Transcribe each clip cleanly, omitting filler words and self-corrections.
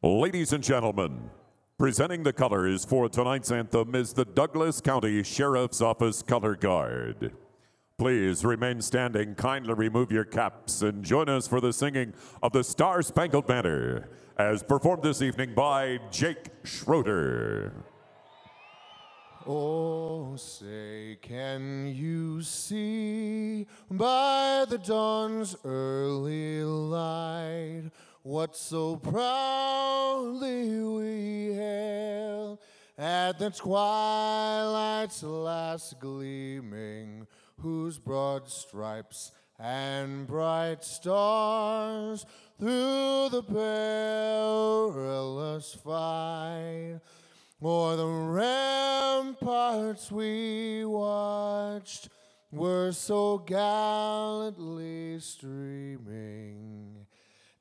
Ladies and gentlemen, presenting the colors for tonight's anthem is the Douglas County Sheriff's Office Color Guard. Please remain standing, kindly remove your caps, and join us for the singing of the Star Spangled Banner, as performed this evening by Jake Schroeder. Oh, say, can you see by the dawn's early light what so proudly we hailed at the twilight's last gleaming, whose broad stripes and bright stars through the perilous fight o'er the ramparts we watched were so gallantly streaming,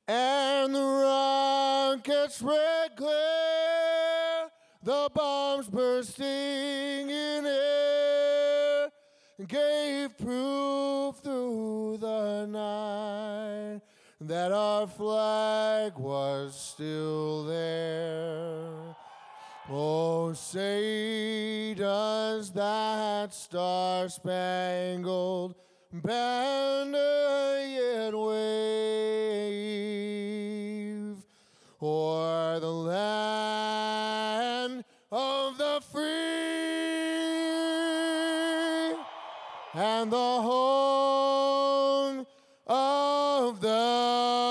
and the rockets' red glare, the bombs bursting in air, gave proof through the night that our flag was still there. Oh, say, does that star-spangled banner yet wave o'er the land of the free and the home of the